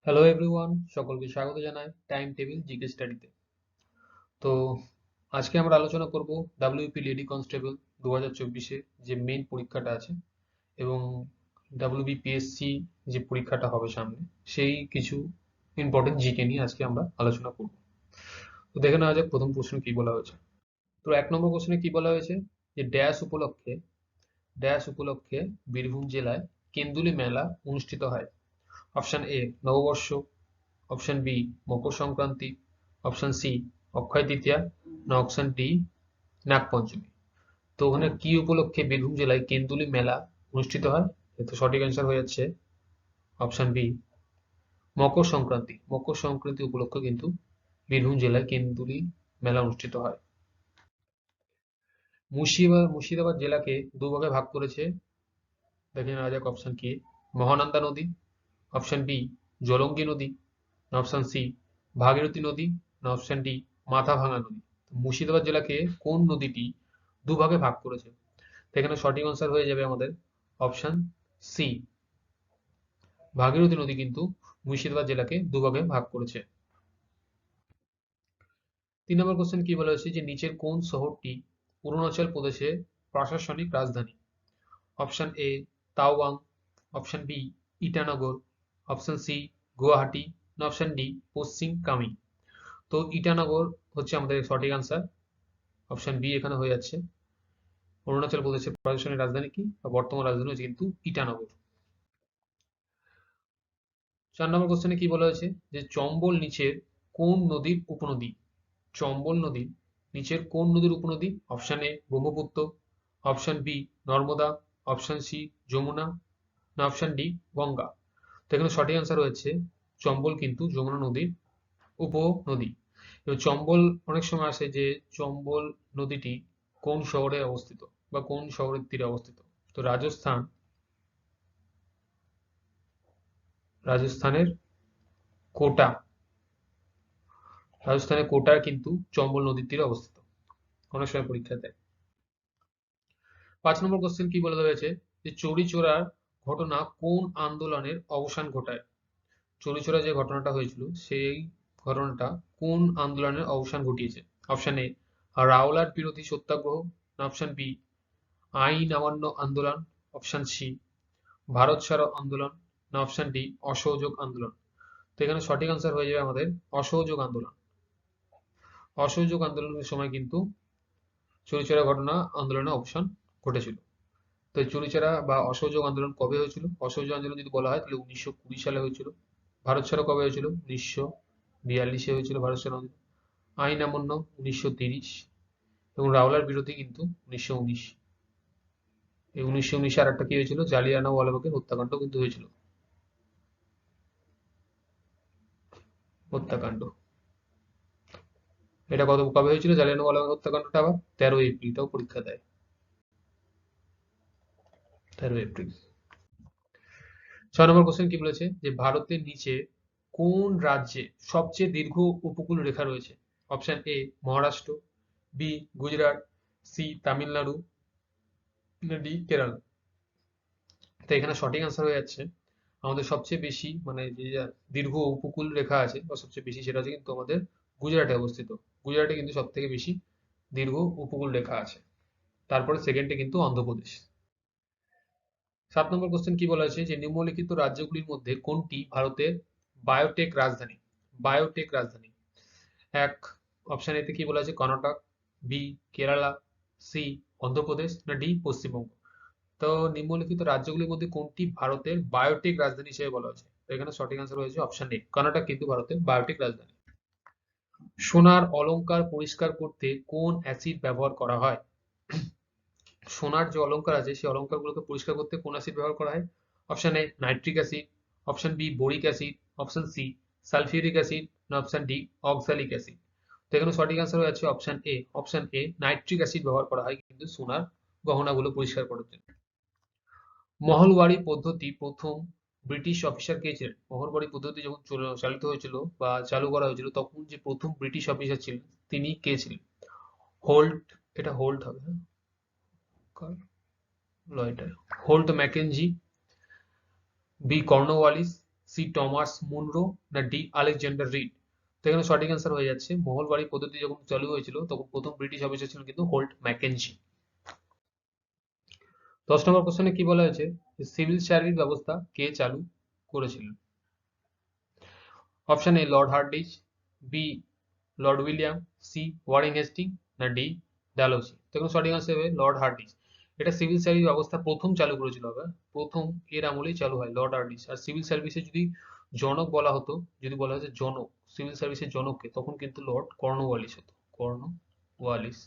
Hello everyone, সকলকে স্বাগত জানাই টাইম টেবিল জিকে স্টাডিতে। তো আজকে আমরা আলোচনা করব ডাব্লিউপি লেডি কনস্টেবল 2024-এ যে মেইন পরীক্ষাটা আছে এবং ডাব্লিউবিপিএসসি যে পরীক্ষাটা হবে সামনে, সেই কিছু ইম্পর্টেন্ট জিকে নিয়ে আজকে আমরা আলোচনা করব। তো দেখে নেওয়া যাক প্রথম প্রশ্ন কি বলা হয়েছে। তো 1 নম্বর কোশ্চেনে কি বলা হয়েছে যে ড্যাশ উপলক্ষে বীরভূম জেলায় কেন্দুলি মেলা অনুষ্ঠিত হয়। অপশন এ নববর্ষ, option B Makar Sankranti, option C Akshaya Tritiya, না অপশন ডি নাগপঞ্চমী। তো ওখানে কি উপলক্ষে বীরভূম জেলায় কেন্দুলি মেলা অনুষ্ঠিত হয়? তো সঠিক অ্যান্সার হয়ে যাচ্ছে অপশন বি মকর সংক্রান্তি উপলক্ষে কিন্তু বীরভূম জেলায় কেন্দুলি মেলা অনুষ্ঠিত হয়। মুর্শিদাবাদ জেলাকে দুভাগে ভাগ করেছে, দেখে নেওয়া যাক অপশন কি। মহানন্দা নদী, অপশন বি জলঙ্গি নদী, না অপশন সি ভাগীরথী নদী, না অপশন ডি মাথাভাঙা নদী। মুর্শিদাবাদ জেলাকে কোন নদীটি দুভাগে ভাগ করেছে? তো এখানে সঠিক আনসার হয়ে যাবে আমাদের অপশন সি, ভাগীরথী নদী কিন্তু মুর্শিদাবাদ জেলাকে দুভাগে ভাগ করেছে। 3 নম্বর কোশ্চেন কি বলা হয়েছে যে নিচের কোন শহরটি অরুণাচল প্রদেশের প্রশাসনিক রাজধানী? Option A Tawang, option B Itanagar, option C Guwahati, না অপশন ডি পশ্চিম কামি। তো ইটানগর হচ্ছে আমাদের সঠিক আনসার, অপশন বি এখানে হয়ে যাচ্ছে। অরুণাচল প্রদেশের প্রশাসনিক রাজধানী কি বা বর্তমান রাজধানী হচ্ছে কিন্তু ইটানগর। 4 নম্বর কোশ্চেনে কি বলা হয়েছে যে চম্বল নিচের কোন নদীর উপনদী? চম্বল নদী নিচের কোন নদীর উপনদী? Option A Brahmaputra, option B Narmada, option C Yamuna, না অপশন ডি গঙ্গা। তো এখানে সঠিক আনসার হয়েছে চম্বল কিন্তু যমুনা নদীর উপনদী। এবার চম্বল অনেক সময় আসে যে চম্বল নদীটি কোন শহরে অবস্থিত বা কোন শহরের তীরে অবস্থিত। তো রাজস্থানের কোটা রাজস্থানের কোটার কিন্তু চম্বল নদীর তীরে অবস্থিত, অনেক সময় পরীক্ষা দেয়। 5 নম্বর কোশ্চেন কি বলে দেওয়া হয়েছে যে চৌরি চৌরার ঘটনা কোন আন্দোলনের অবসান ঘটায়? চৌরি চৌরা যে ঘটনাটা হয়েছিল সেই ঘটনাটা কোন আন্দোলনের অবসান ঘটিয়েছে? অপশন এ রাওলাট বিরোধী সত্যাগ্রহ, অপশন বি আইন অমান্য আন্দোলন, অপশন সি ভারত ছাড়ো আন্দোলন, না অপশন ডি অসহযোগ আন্দোলন। তো এখানে সঠিক আনসার হয়ে যাবে আমাদের অসহযোগ আন্দোলন। অসহযোগ আন্দোলনের সময় কিন্তু চুরিচেরা ঘটনা আন্দোলনের অবসান ঘটেছিল। তো এই চুরিচেরা বা অসহযোগ আন্দোলন কবে হয়েছিল? অসহযোগ আন্দোলন যদি বলা হয় তাহলে 1920 সালে হয়েছিল। ভারত ছাড়ো কবে হয়েছিল? 1942-এ হয়েছিল ভারত ছাড়ো আন্দোলন। আইন অমান্য 1930 এবং রাওলার বিরোধী কিন্তু 1919। এই 1919-এ আর একটা কি হয়েছিল, জালিয়ানওয়ালাবাগের হত্যাকাণ্ড কিন্তু হয়েছিল। হত্যাকাণ্ড এটা কবে হয়েছিল জালিয়ানওয়ালাবাগ হত্যাকাণ্ডটা? আবার 13 এপ্রিল, পরীক্ষা দেয় 13 এপ্রিল। 6 নম্বর কোশ্চেন কি বলেছে যে ভারতের নিচে কোন রাজ্যে সবচেয়ে দীর্ঘ উপকূল রেখা রয়েছে? Option A Maharashtra, B Gujarat, C Tamil Nadu, না ডি কেরল। তো এখানে সঠিক আনসার হয়ে যাচ্ছে আমাদের সবচেয়ে বেশি মানে যে দীর্ঘ উপকূল রেখা আছে বা সবচেয়ে বেশি সেটা হচ্ছে কিন্তু আমাদের গুজরাটে অবস্থিত। গুজরাটে কিন্তু সব থেকে বেশি দীর্ঘ উপকূল রেখা আছে, তারপরে সেকেন্ডে কিন্তু অন্ধ্রপ্রদেশ। 7 নম্বর কোশ্চেন কি বলা হয়েছে যে নিম্নলিখিত রাজ্যগুলির মধ্যে কোনটি ভারতের বায়োটেক রাজধানী? বায়োটেক রাজধানী এক, অপশন এতে কি বলা আছে কর্ণাটক, বি কেরালা, সি অন্ধ্রপ্রদেশ, না ডি পশ্চিমবঙ্গ। তো নিম্নলিখিত রাজ্যগুলির মধ্যে কোনটি ভারতের বায়োটেক রাজধানী হিসেবে বলা হয়েছে? তো এখানে সঠিক আনসার হয়েছে অপশন এ কর্ণাটক কিন্তু ভারতের বায়োটেক রাজধানী। সোনার অলংকার পরিষ্কার করতে কোন অ্যাসিড ব্যবহার করা হয়? সোনার যে অলংকার আছে সেই অলংকারগুলোকে পরিষ্কার করতে কোন অ্যাসিড ব্যবহার করা হয়? Option A nitric acid, option B boric acid, option C sulphuric acid, না অপশন ডি অক্সালিক অ্যাসিড। তো এখানে সঠিক আনসার হয়ে যাচ্ছে অপশন এ নাইট্রিক অ্যাসিড ব্যবহার করা হয় কিন্তু সোনার গহনাগুলো পরিষ্কার করার জন্য। মহলবাড়ি পদ্ধতি প্রথম ব্রিটিশ অফিসার কে ছিলেন? মহলবাড়ি পদ্ধতি যখন চালিত হয়েছিল বা চালু করা হয়েছিল তখন যে প্রথম ব্রিটিশ অফিসার ছিলেন তিনি কে ছিলেন? হোল্ট, এটা হোল্ট হবে, হ্যাঁ, লয়টার Holt Mackenzie, B Cornwallis, C Thomas Munro, না ডি আলেকজান্ডার রিড? তো এখানে সঠিক অ্যান্সার হয়ে যাচ্ছে মহলবাড়ি পদ্ধতি যখন চালু হয়েছিল তখন প্রথম ব্রিটিশ অফিসার ছিলেন কিন্তু হোল্ট ম্যাকেনজি। 10 নম্বর কোশ্চেনে কি বলা হয়েছে, সিভিল সার্ভিস ব্যবস্থা কে চালু করেছিলেন? Option A Lord Hardinge, B Lord William, C Warren Hastings, না ডি ডালহৌসি? তো এখানে সঠিক আনসার হবে লর্ড হার্ডিঞ্জ। এটা সিভিল সার্ভিস ব্যবস্থা প্রথম চালু করেছিল, হবে প্রথম এর আমলেই চালু হয় লর্ড হার্ডিঞ্জ। আর সিভিল সার্ভিসে যদি জনক বলা হতো, যদি বলা হতো জনক, সিভিল সার্ভিসের জনককে, তখন কিন্তু লর্ড কর্নওয়ালিস হতো, কর্নওয়ালিস।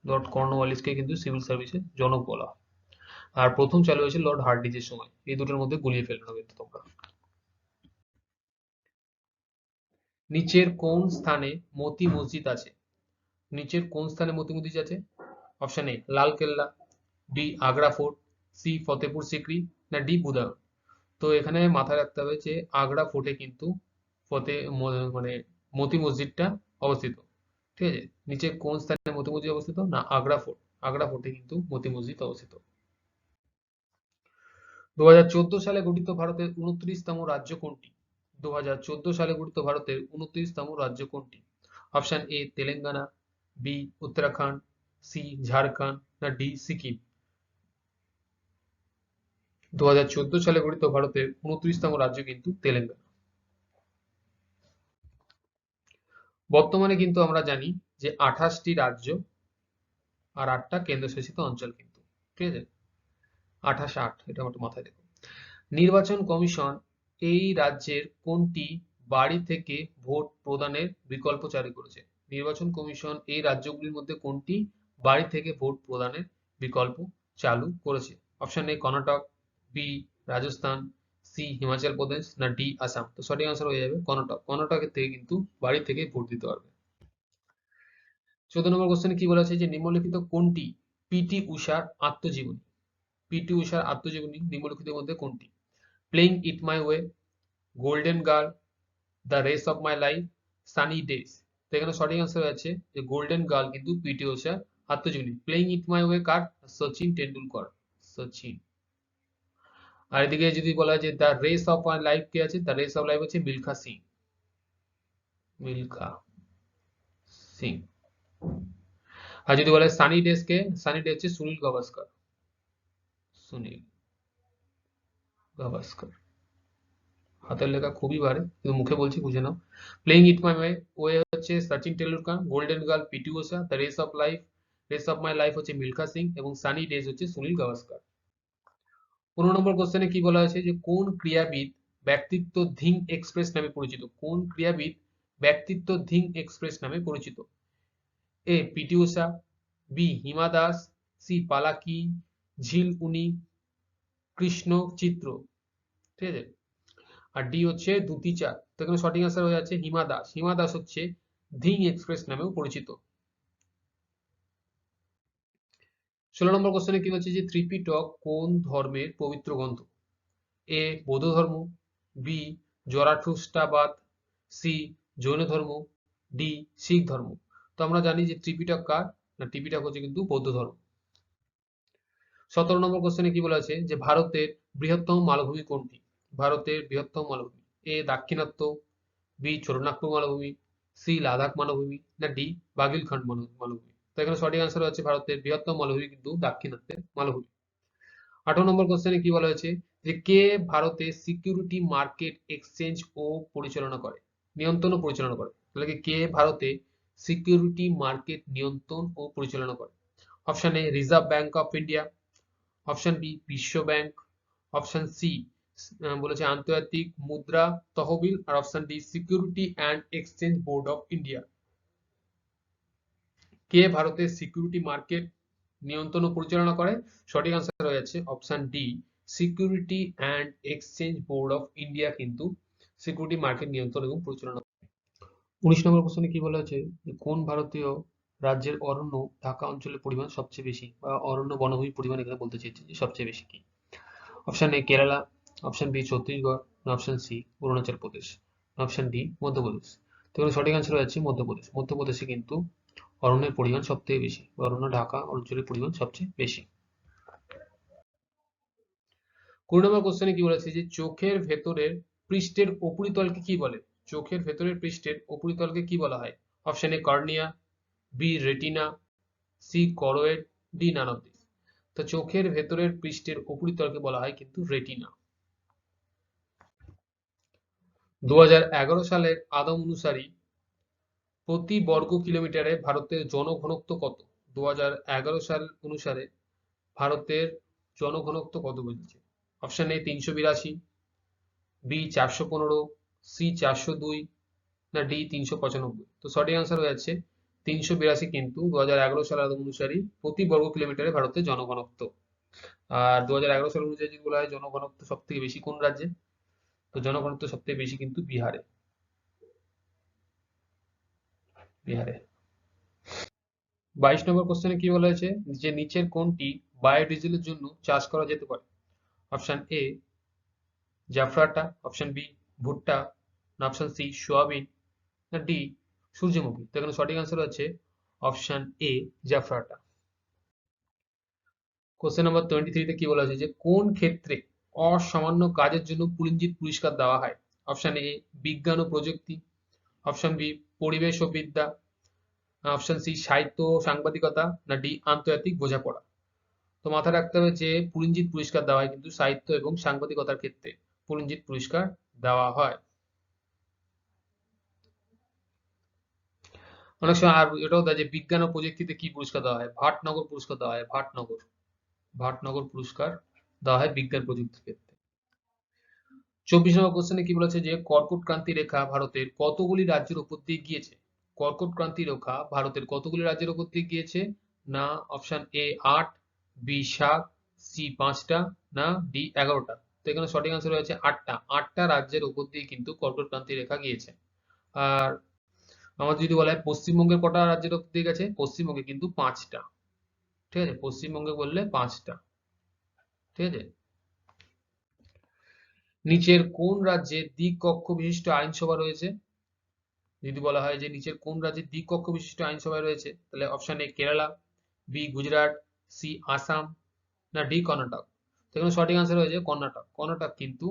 লর্ড কর্নওয়ালিসকে কিন্তু সিভিল সার্ভিসের জনক বলা হয়। আর প্রথম চালু হয়েছে লর্ড হার্ডিঞ্জের সময়। এই দুটোর মধ্যে গুলিয়ে ফেলবে না কিন্তু তোমরা। নিচের কোন স্থানে মতি মসজিদ আছে? নিচের কোন স্থানে মতি মসজিদ আছে? Option A Lal Qila, B Agra fort, C Fatehpur Sikri, না ডি বুদায়ন? তো এখানে মাথায় রাখতে হবে যে আগ্রা ফোর্টে কিন্তু মানে মতি মসজিদটা অবস্থিত। ঠিক আছে, নিচে কোন স্থানে মতি মসজিদ অবস্থিত? না আগ্রা ফোর্ট। আগ্রা ফোর্টে কিন্তু মতি মসজিদ অবস্থিত। 2014 সালে গঠিত ভারতের 29তম রাজ্য কোনটি? 2014 সালে গঠিত ভারতের 29তম রাজ্য কোনটি? Option A Telangana, B Uttarakhand, C Jharkhand, না ডি সিকিম? 2014 সালে গঠিত ভারতের 29তম রাজ্য কিন্তু তেলেঙ্গানা। বর্তমানে কিন্তু আমরা জানি যে 28টি রাজ্য আর 8টা কেন্দ্রশাসিত অঞ্চল কিন্তু। ঠিক আছে, 28 এটা আমার মাথায় রেখো। নির্বাচন কমিশন এই রাজ্যের কোনটি বাড়ি থেকে ভোট প্রদানের বিকল্প জারি করেছে? নির্বাচন কমিশন এই রাজ্যগুলির মধ্যে কোনটি বাড়ি থেকে ভোট প্রদানের বিকল্প চালু করেছে? Option A Karnataka, B Rajasthan, C Himachal Pradesh, না ডি আসাম? তো সঠিক আনসার হয়ে যাবে কর্ণাটক। কর্ণাটকের থেকে কিন্তু বাড়ি থেকে ভোট দিতে পারবে। 14 নম্বর কোশ্চেনে কি বলা আছে যে নিম্নলিখিত কোনটি পিটি উষার আত্মজীবনী? পিটি উষার আত্মজীবনী নিম্নলিখিতের মধ্যে কোনটি? Playing it my way, golden girl, the race of my life, sunny days? তো এখানে সঠিক আনসার আছে যে গোল্ডেন গার্ল কিন্তু পিটি উষার আত্মজীবনী। প্লেইং ইট মাই ওয়ে কার? সচিন টেন্ডুলকর, সচিন। আর এদিকে যদি বলা হয় যে the race of my life কে আছে? দ্য রেস অফ লাইফ হচ্ছে মিলখা সিং, মিলখা সিং। আর যদি বলা হয় সানি ডেজ কে? সানি ডে হচ্ছে সুনীল গাভাস্কর, সুনীল গাভাস্কর। হাতের লেখা খুবই ভারী, কিন্তু মুখে বলছি বুঝে নাও। প্লেইং ইট মাই ওয়ে হচ্ছে Sachin Tendulkar, golden girl PT Usha, the race of my life হচ্ছে মিলখা সিং, এবং সানি ডেজ হচ্ছে সুনীল গাভাস্কর। 15 নম্বর কোশ্চেনে কি বলা হয়েছে যে কোন ক্রীড়াবিদ ব্যক্তিত্ব ধিং এক্সপ্রেস নামে পরিচিত? কোন ক্রীড়াবিদ ব্যক্তিত্ব ধিং এক্সপ্রেস নামে পরিচিত? A pity Usha, B Hima Das, C পালাকি ঝিল উনি, কৃষ্ণ চিত্র? ঠিক আছে, আর ডি হচ্ছে দ্যুতি চাঁদ। তো এখানে সঠিক আনসার হয়ে যাচ্ছে হিমা দাস। হিমা দাস হচ্ছে ধিং এক্সপ্রেস নামেও পরিচিত। 16 নম্বর কোশ্চেনে কি হচ্ছে যে ত্রিপিটক কোন ধর্মের পবিত্র গ্রন্থ? এ বৌদ্ধ ধর্ম, বি জরাঠুস্ট্রাবাদ, সি জৈন ধর্ম, ডি শিখ ধর্ম? তো আমরা জানি যে ত্রিপিটক কার? না ত্রিপিটক হচ্ছে কিন্তু বৌদ্ধ ধর্ম। 17 নম্বর কোশ্চেনে কি বলা আছে যে ভারতের বৃহত্তম মালভূমি কোনটি? ভারতের বৃহত্তম মালভূমি, এ দাক্ষিণাত্য, বি ছোটনাগপুর মালভূমি, সি লাদাখ মালভূমি, না ডি বাগেলখন্ড মালভূমি? তো এখানে সঠিক আনসার হচ্ছে ভারতের বৃহত্তম মালভূমি কিন্তু দাক্ষিণাত্যের মালভূমি। 18 নম্বর কোশ্চেনে কি বলা হয়েছে যে কে ভারতে সিকিউরিটি মার্কেট এক্সচেঞ্জ ও পরিচালনা করে, নিয়ন্ত্রণ ও পরিচালনা করে? তাহলে কে ভারতে সিকিউরিটি মার্কেট নিয়ন্ত্রণ ও পরিচালনা করে? Option A reserve bank of India, option B বিশ্ব ব্যাংক, অপশন সি বলেছে আন্তর্জাতিক মুদ্রা তহবিল, আর option D security and exchange board of India? কে ভারতের সিকিউরিটি মার্কেট নিয়ন্ত্রণ ও পরিচালনা করে? সঠিক আনসার হয়ে যাচ্ছে option D security and exchange board of India কিন্তু সিকিউরিটি মার্কেট নিয়ন্ত্রণ এবং পরিচালনা করে। 19 নম্বর কোশ্চেনে কি বলা আছে যে কোন ভারতীয় রাজ্যের অরণ্য ঢাকা অঞ্চলের পরিমাণ সবচেয়ে বেশি, বা অরণ্য বনভূমির পরিমাণ এখানে বলতে চাইছে যে সবচেয়ে বেশি কি? Option A Kerala, option B Chhattisgarh, option C Arunachal Pradesh, option D Madhya Pradesh? তো এখানে সঠিক আনসার হয়ে যাচ্ছে মধ্যপ্রদেশ। মধ্যপ্রদেশে কিন্তু অরণ্যের পরিমাণ সবথেকে বেশি, অরণ্য ঢাকা অঞ্চলের পরিমাণ সবচেয়ে বেশি। কুড়ি নম্বর কোশ্চেনে কি বলেছে যে চোখের ভেতরের পৃষ্ঠের উপরিতলকে কি বলে? চোখের ভেতরের পৃষ্ঠের উপরিতলকে কি বলা হয়? Option A cornea, B retina, C choroid, D none of this. তো চোখের ভেতরের পৃষ্ঠের উপরিতলকে বলা হয় কিন্তু রেটিনা। 2011 সালের আদম অনুসারী প্রতি বর্গ কিলোমিটারে ভারতের জনঘনত্ব কত? 2011 সাল অনুসারে ভারতের জনঘনত্ব কত বলছে? অপশন এ 382, বি 415, সি 402, না ডি 395। তো সঠিক আনসার হয়ে যাচ্ছে 382 কিন্তু 2011 সাল আদম অনুসারী প্রতি বর্গ কিলোমিটারে ভারতের জনঘনত্ব। আর 2011 সাল অনুযায়ী যদি বলা হয় জনঘনত্ব সব থেকে বেশি কোন রাজ্যে, তো জনঘনত্ব সব থেকে বেশি কিন্তু বিহারে। বিহারে 22 নম্বর কোশ্চেনে কি বলা হয়েছে যে নিচের কোনটি বায়োডিজেলের জন্য চাষ করা যেতে পারে? অপশন এ জাফরাটা, অপশন বি ভুট্টা, না অপশন সি সোয়াবিন, না ডি সূর্যমুখী। তো এখানে সঠিক আনসার হচ্ছে অপশন এ জাফরাটা। কোশ্চেন নাম্বার 23 তে কি বলা হয়েছে যে কোন ক্ষেত্রে অসামান্য কাজের জন্য পুলিনজিৎ পুরস্কার দেওয়া হয়? অপশন এ বিজ্ঞান ও প্রযুক্তি, অপশন বি পরিবেশ ও বিদ্যা, অপশন সি সাহিত্য ও সাংবাদিকতা, না ডি আন্তর্জাতিক বোঝাপড়া। তো মাথায় রাখতে হবে যে পুলিনজিৎ পুরস্কার দেওয়া হয় কিন্তু সাহিত্য এবং সাংবাদিকতার ক্ষেত্রে পুলিনজিৎ পুরস্কার দেওয়া হয়। অনেক সময় আর এটাও দেয় যে বিজ্ঞান ও প্রযুক্তিতে কি পুরস্কার দেওয়া হয়? ভাটনগর পুরস্কার দেওয়া হয়, ভাটনগর। ভাটনগর পুরস্কার দেওয়া হয় বিজ্ঞান প্রযুক্তির ক্ষেত্রে। 24 নম্বর কোশ্চেনে কি বলেছে যে কর্কট ক্রান্তি রেখা ভারতের কতগুলি রাজ্যের উপর দিয়ে গিয়েছে? কর্কট ক্রান্তি রেখা ভারতের কতগুলি রাজ্যের উপর দিয়ে গিয়েছে? না অপশন এ 8, বি 7, সি 5টা, না ডি 11টা। তো এখানে সঠিক আনসার হয়েছে 8টা। 8টা রাজ্যের উপর দিয়ে কিন্তু কর্কট ক্রান্তি রেখা গিয়েছে। আর আমাদের যদি বলা হয় পশ্চিমবঙ্গের কটা রাজ্যের উপর দিয়ে গেছে? পশ্চিমবঙ্গে কিন্তু 5টা। ঠিক আছে, পশ্চিমবঙ্গে বললে 5টা। ঠিক আছে। নিচের কোন রাজ্যে দ্বিকক্ষ বিশিষ্ট আইনসভা রয়েছে? যদি বলা হয় যে নিচের কোন রাজ্যে দ্বিকক্ষ বিশিষ্ট আইনসভা রয়েছে, তাহলে option A Kerala, B Gujarat, C Assam, না ডি কর্ণাটক। তো এখানে সঠিক আনসার হয়েছে কর্ণাটক। কর্ণাটক কিন্তু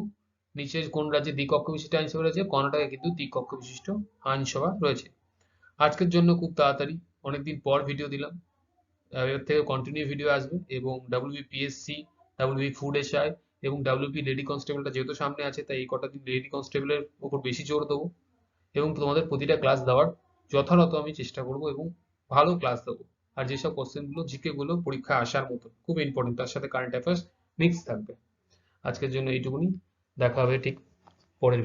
নিচের কোন রাজ্যে দ্বিকক্ষ বিশিষ্ট আইনসভা রয়েছে? কর্ণাটকে কিন্তু দ্বিকক্ষ বিশিষ্ট আইনসভা রয়েছে। আজকের জন্য খুব তাড়াতাড়ি, অনেকদিন পর ভিডিও দিলাম। এর থেকে কন্টিনিউ ভিডিও আসবে এবং ডাব্লিউবিপিএসসি, ডাব্লিউবি ফুড এসআই এবং ডাব্লিউপি লেডি কনস্টেবলটা যেহেতু সামনে আছে তাই এই কটা দিন লেডি কনস্টেবলের উপর বেশি জোর দেবো এবং তোমাদের প্রতিটা ক্লাস দেওয়ার যথাযথ আমি চেষ্টা করব এবং ভালো ক্লাস দেবো। আর যেসব কোশ্চেনগুলো জিকে গুলো পরীক্ষায় আসার মতো খুব ইম্পর্টেন্ট, তার সাথে কারেন্ট অ্যাফেয়ার্স মিক্স থাকবে। আজকের জন্য এইটুকুনি, দেখা হবে ঠিক পরের